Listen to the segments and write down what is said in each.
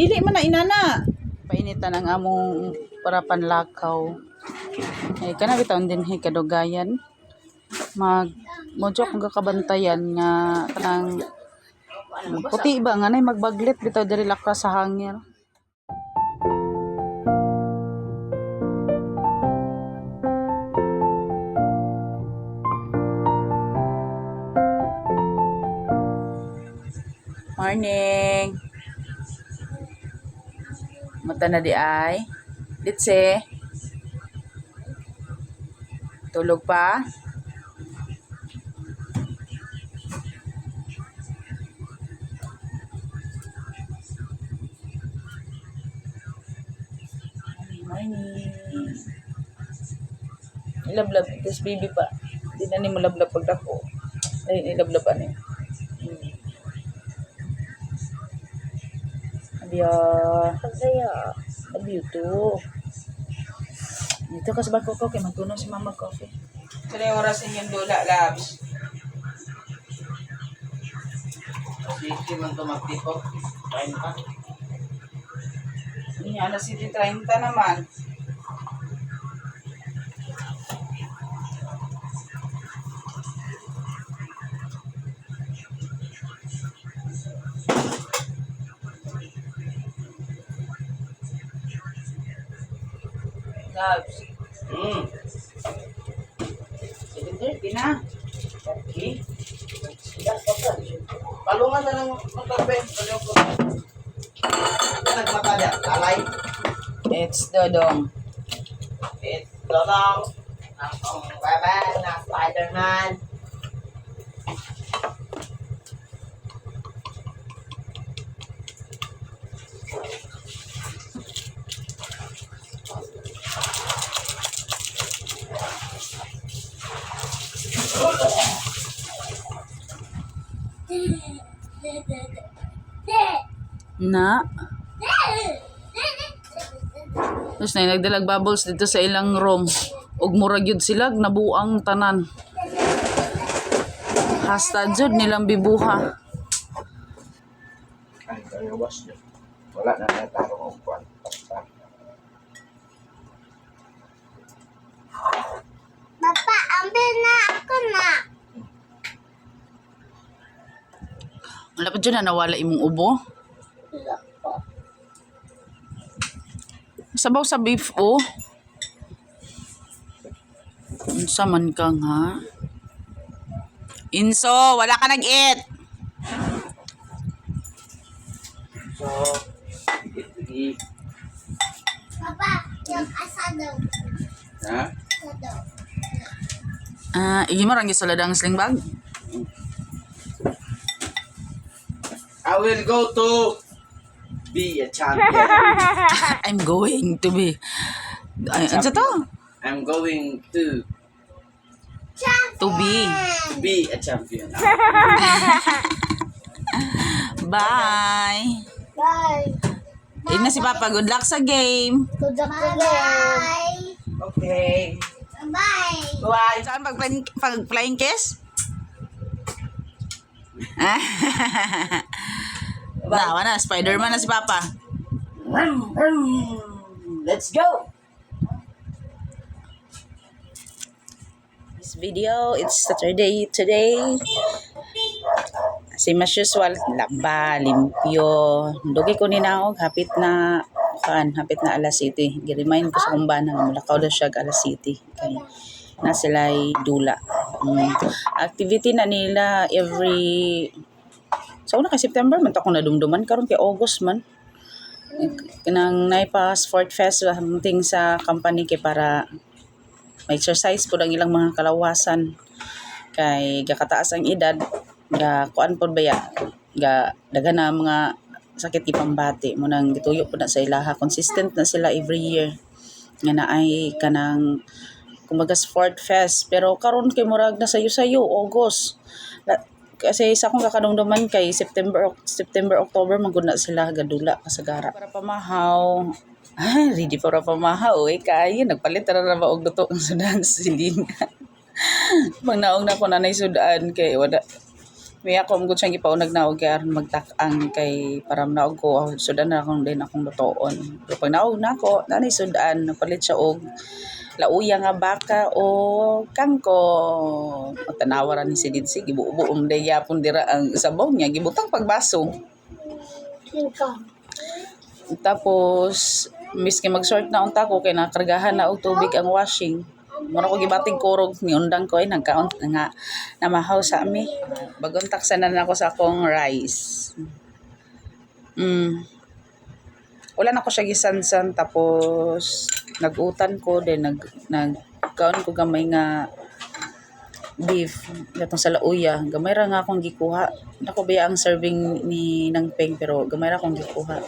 Dili man na inana. Painitan ang among para panlakaw. Eh kana bitaw din kadugayan. Modyo kung kakabantayan nga kanang puti ba nga nay magbaglit bitaw diri lakra sa hangir. Morning. Mata na di ay. Ditse. Tulog pa? Morning. Ilablab. Tapos baby pa. Hindi na ni mo lablab pagdako. Ay, ilablaban eh. Abya. Abyo to. Dito ka sa barko ko kay magtunaw si mama coffee. Ito na yung oras yung dula, labs. Sige man ito magtipok. Kain pa. Hindi nga, alas 7:30 naman. Labs. 7:30 na. Okay. Palungan na lang magkape. Nagmata niya. Lalay. It's Dodong. It's Dodong. Ang Batman na Spider-Man. Na. Tapos na nagdalag bubbles dito sa ilang room. Ug murag yun sila nabuang tanan. Hasta jud nilang bibuha. Ay, kaya was niya. Wala na natarong ang kwan. Papa, ambil na ako na. Wala pa dyan na nawala imong ubo. Sabaw sa beef o. Unsa man ka nga? Inso, wala ka nag-eat. So, sige. Papa, yung asado. Ha? Asado. Igi mo rangi sa ladang sling bag. I will go to be a champion. I'm going to be. Ay, ano to? I'm going to To be. a champion. Bye. Bye. Ina si Papa, good luck sa game. Good luck today. Okay. Bye. Bye. Saan pag-flying kiss? Nawa na, Spider-Man na si Papa. Let's go. This video, it's Saturday today. Same as usual, laba, limpyo. Dugi ko ninaog, hapit na alas 7. Gi-remind ko sa kumbana nga mulakaw daw siya alas 7. Kay na sila'y dula. Activity na nila every sa una kay September man ta ko nadumduman karon kay August man. Kanang naipa Sport Fest something sa company kay para ma-exercise po ang ilang mga kalawasan kay gakataas ang edad ga kuan pod baya ga daga na mga sakit ipambati mo nang gituyo po na sa ilaha consistent na sila every year nga naay kanang kumbaga Sport Fest pero karon kay murag na sayo August kasi sa akong kakadumduman kay September October magud na sila gadula kasagara para pamahaw. Ready para pamahaw kayo nagpalit ra na maog duto ang sudan silingan. Pag naong na ko nanay sudan kay wala May ako mong siyang ipaunag na og kay aron magtak-ang kay para naog ko sudan na akong din akong lutoon. Pero pag naog na ako, nanay sudan napalit siya og lauya nga baka o kangkong. O tanawaran ni si Didsi, gibuo-buong day yapon dira ang sabaw niya, gibutang pagbaso. Tapos, miski mag-sort na unta ko, kay nakargahan na og tubig ang washing. Mura ko gibating kurog, niundang ko ay nagkaon nga namahaw sa ami. Bagong taksanan ako sa akong rice. Wala na ko siya gisansan, tapos nagutan ko, then nagkaon ko gamay nga beef gatong sa lauya. Gamay ra nga akong gikuha. Nako ba ang serving ni Nang Peng, pero gamay ra akong gikuha.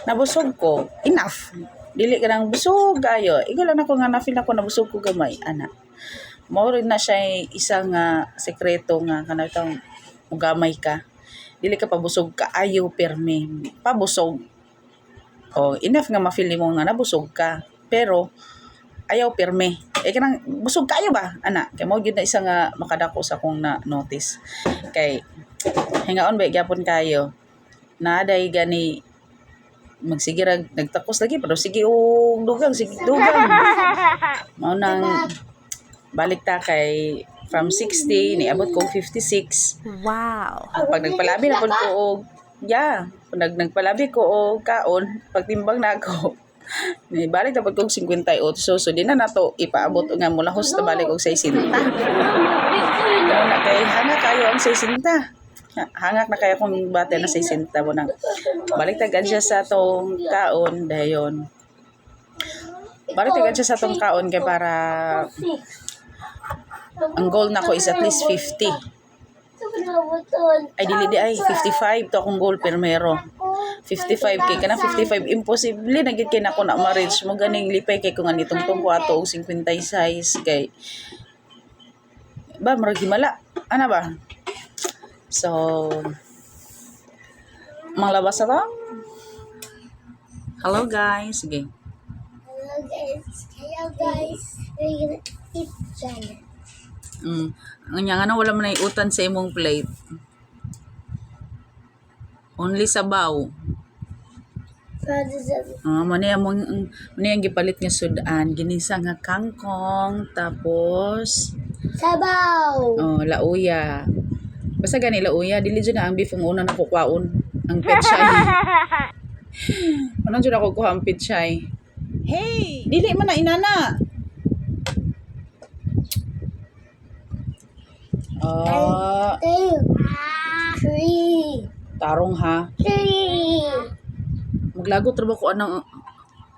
Nabusog ko, enough. Dili ka nang busog kayo. Ikaw lang ako nga na-feel ako nabusog ko gamay, ana. Mao rin na siya isang sekreto nga kanatang ugamay ka. Dili ka pabusog ka ayo perme. Pabusog. O enough nga ma-feel mo nga nabusog ka. Pero ayaw perme. Kanang busog kayo ba, ana? Kay mao gyud na isa nga makadako sa akong na notice. Kay hingaon ba gyapon kayo. Naaday gani magsigirag nagtakos lagi pero sige dugang mao nang balik ta kay from 60 niabot ko 56. Wow. Pag nagpalabi na pud ko og pag nagpalabi ko og kaon pagtimbang na ako ni balik na pud ko og 58, so di na nato ipaabot nga mula host na balik og 60. Na kay hanga kayo ang 60. Hangak na kaya kung bate na 60 mo nang balik tagad siya sa tong kaon dayon. Balik tagad siya sa tong kaon kay para ang goal nako is at least 50. Ay dili di ay 55 to akong goal primero. 55 kay kana 55 imposible na gid kay nako na ma-reach mo ganing lipay kay kung anitong tungko ato og 56 kay ba murag himala ana ba. So, manglabas na to? Hello guys. Sige. Hello guys. We're gonna eat China. Nga nga wala man na iutan sa imong plate. Only sabaw. Mani ang gipalit nga sudan. Ginisa nga kangkong. Tapos, Sabaw! lauya. Basta ganila uya, dili dyan na ang beef ang una na kukwaon. Ang pechay. Ano dyan ako kuha ang pechay? Hey! Dili man na inana! Three. Tarong ha. Maglagot ra ba ko anang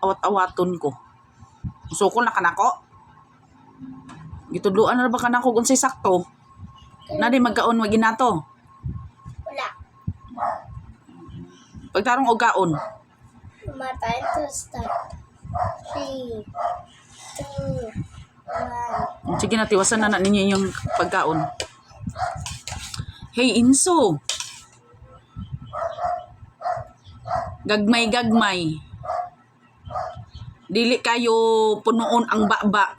awat-awaton ko? Sukol na kanako? Gitudluan na ba kanako kung say sakto? Na di magkaon maginato. Wala. Pagtarong og kaon. Matay to start. 3, 2, 1. Sige na tiwasan na ninyo yung pagkaon. Hey Inso. Gagmay. Dili kayo punuon ang baba.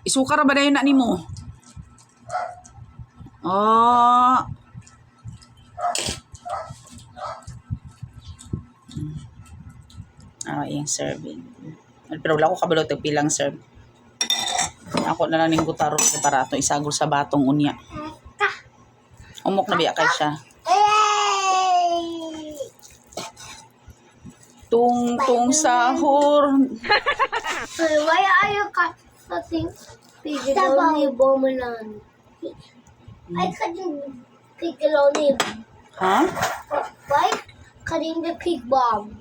Isukar ba dayon na nimo? Yung serving. Pero wala ko kabalo ito pilang serve. Ako na lang ning gutarot para ito isagol sa batong unya. Umok na biya kay siya. Tung sahur. Why are you cutting pigiloni bomelan? I cutting pigiloni. Huh? Why cutting the pig bomb?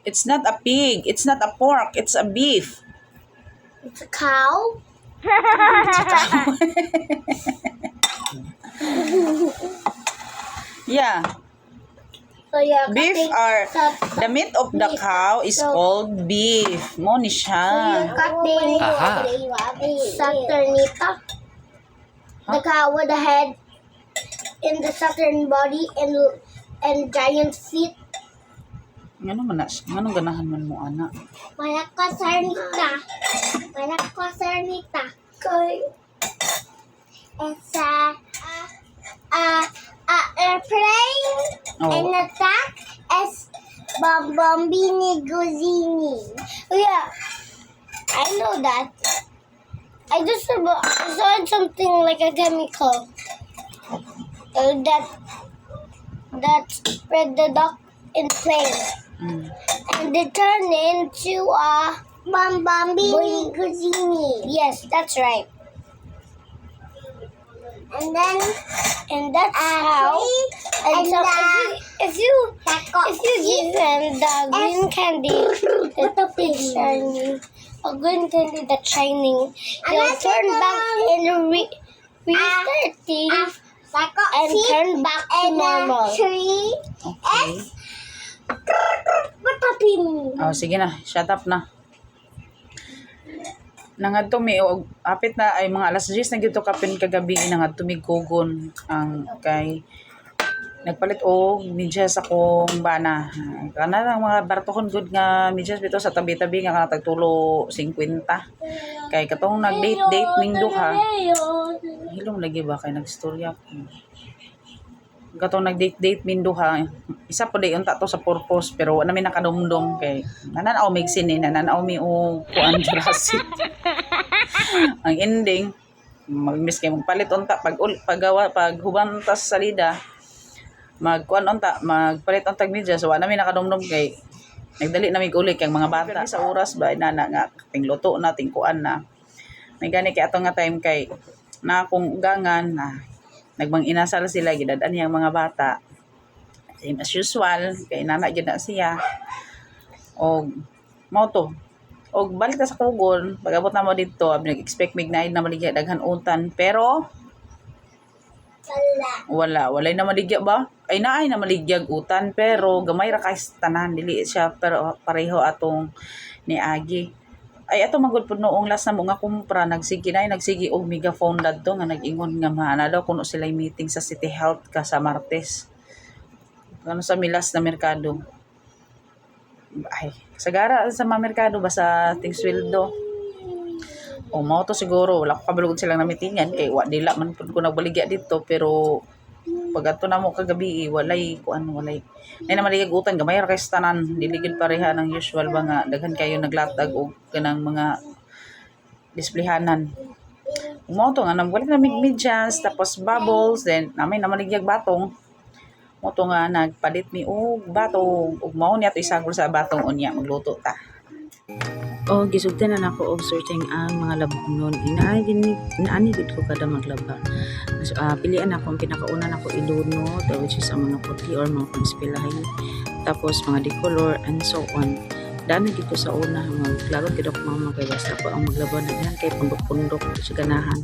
It's not a pig. It's not a pork. It's a beef. It's a cow. Yeah. So yeah, Beef are the meat of the cow is called beef. Mo ni siya. cutting Aha. Saturnita. The cow with the head in the Saturn body and giant feet. Ngano man na siya? Ngano ganahan man mo ana? Manakasarnita. Kay It's a airplane Oh. and a duck is Bombini Guzini. Oh yeah, I know that. I just saw something like a chemical that spread the duck in plane. Mm. And they turn into a Bombini Guzini. Yes, that's right. And that's how. And so if you give them the green candy that's shining, a green candy that's shining, they'll turn back and restarting and turn back to normal. Okay. Oh, sige na. Shut up na. Nangadto mi og apit na ay mga alas 10 na gyud to kapin kagabi nangadto mi kugon ang kay nagpalit og medyas akong bana. Kana lang mga bartohon good nga medyas bitaw sa tabi-tabi nga kana tagtulo 50. Kay katong nag-date ning duha. Hilom lagi ba kay nagstorya ko. Katong nag-date min duha. Isa po day unta to sa purpose pero wala mi nakadumdum kay nananaw mig sini nananaw mi og kuan Jurassic. Ang ending magmis kay magpalit unta paghuban ta sa salida magkuan unta magpalit unta media so wala mi nakadumdum kay nagdali na mig uli kay mga bata sa oras ba inana nga tingluto na tingkuan na may gani kay ato nga time kay na akong ugangan na nagmang inasal sila gidad-an yang mga bata same as usual kay nana gyud na siya og mao to og balik ta sa kugon pag-abot na mo dito nag-expect mig na maligya daghan utan pero walay na maligya ba ay naay na maligyag utan pero gamay ra kay tanan dili siya pero pareho atong niagi ay ato magud pud noong last na mo nga kumpra nagsigi og megaphone dadto nga nag-ingon nga mahana daw kuno sila meeting sa City Health ka sa Martes kano sa milas na merkado ay sagara sa mga merkado ba sa ting sweldo o mao to siguro wala ko kabalugod silang na meetingan kay wa dila man pud ko nagbaligya dito pero pag ato na mo kagabi walay ay na maligag utan gamay ra kay tanan diligid pareha ng usual ba nga daghan kayo naglatag og kanang mga displayhanan mo to nga nagwalik na medyas tapos bubbles then namay na maligyag batong mo to nga nagpalit mi og batong ug mao niya to isagol sa batong unya magluto ta. O gisugdan na nako og sorting ang mga labnon inaani gid ko kada maglaba. So, pilian ako ang pinakauna nako iluno which is ang mga puti or mga panspilahay tapos mga decolor and so on. Daan na gid ko sa una maglaro gid ako mga magawas ako ang maglaba na yan kay pundok-pundok sa ganahan.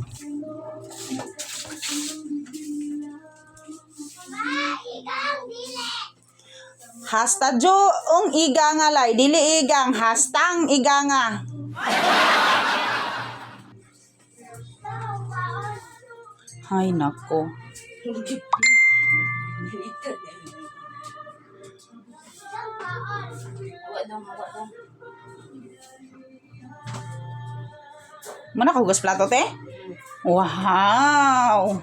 Hasta jo ung iga nga lay dili igang hastang iga nga. Hay nako. Mana ka hugas plato te? Wow.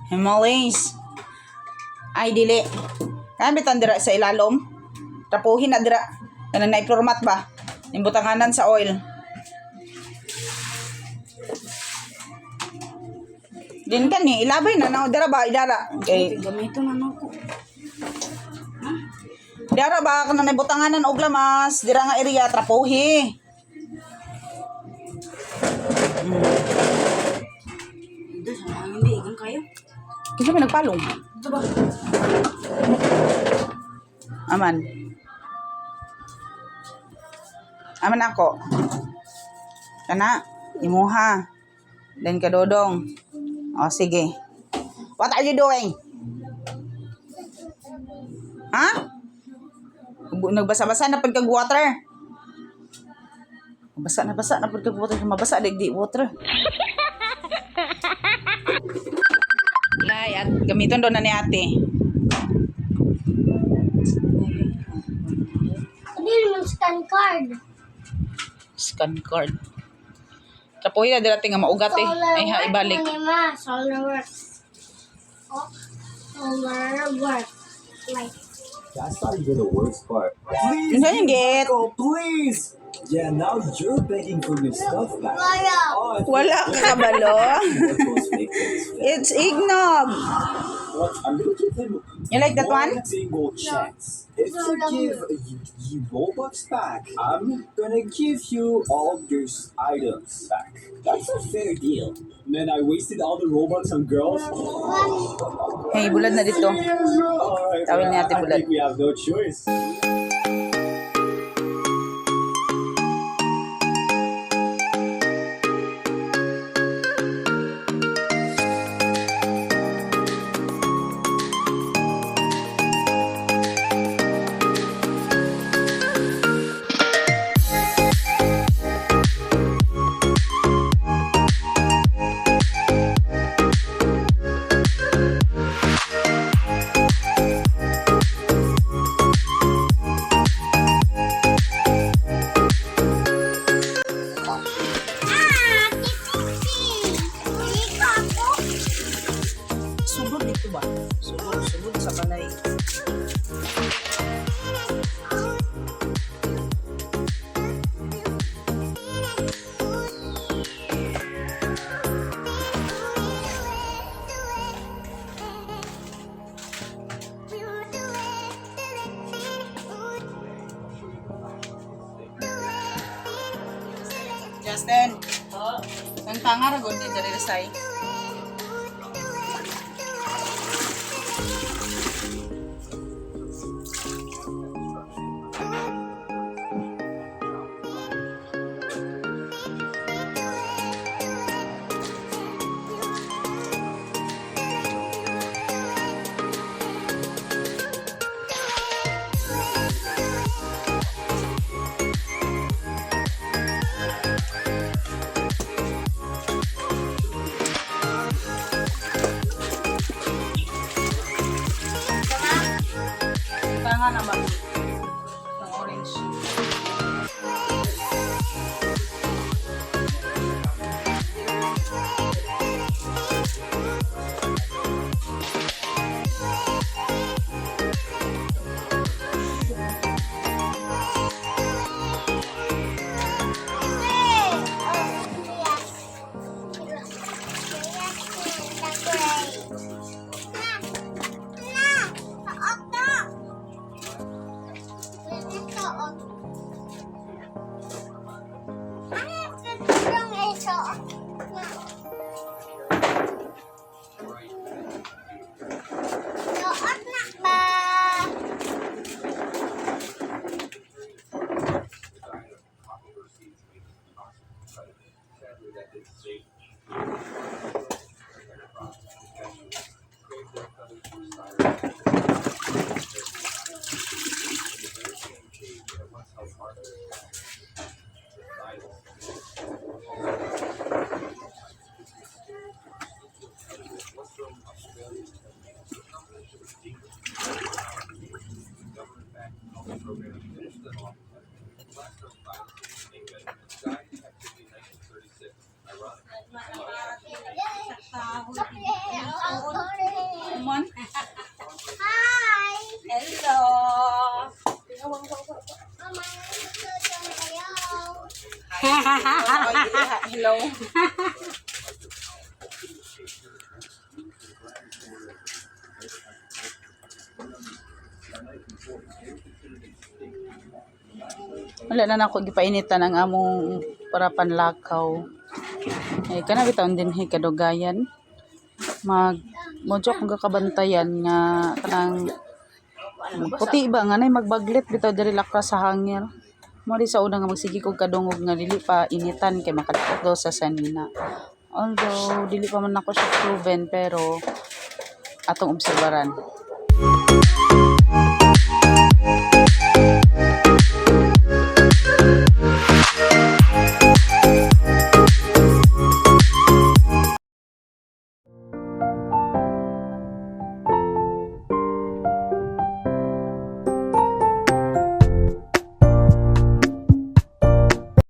Himalayas. Ay dili. Kambitan dira sa ilalom. Tapuhin na dira. Kanang na-format ba? Imbutanganan sa oil. Din kani ilabay na dira ba idara. Okay. Gamito na nako. Dira ba kanang nabutanganan og lamas dira nga area trapuhi. Ito sa hindi ikan kayo. Kinsa may nagpalong? Ito ba? Aman. Aman ako. Kana, imuha. Then kadodong. O, sige. What are you doing? Ha? Nagbasa-basa na pagkag-water. Basa na pagkag-water. Mabasa, di water. Lay, at gamiton doon na ni ate. Hindi mo scan card. Scan card. Tapuhin na dila nga maugat eh. Ay ha, ibalik. Solar work. Oh, solar work. Like. That's not even the worst part. Please, Ano yung get? Michael, please. Yeah, now you're begging for your stuff back. Oh, I think Wala ka balo. Michael's make things fair. It's eggnog. What? I'm gonna give him You like that one? single chance. If you give you Robux back, I'm gonna give you all your items back. That's a fair deal. Man, I wasted all the Robux on girls. Hey, bulad na dito. Alright, Tawil ni Ate I Bulad. think we have no choice. Sugod dito ba? Sugod sa balay. Justin. Ang tangar gud ni diri say. Tanga naman. Ang orange. Come on. Hi! Hello. Hello. Wala na nako gipainitan ang among para panlakaw. Ay kana bitawan din hi kadugayan. Modyo kung kakabantayan nga kanang puti ba nga nay magbaglit bitaw diri lakra sa hangir. Mo di sa una nga magsigi kog kadungog nga dili pa initan kay makadto daw sa sanina. Although dili pa man ako siya proven pero atong obserbaran.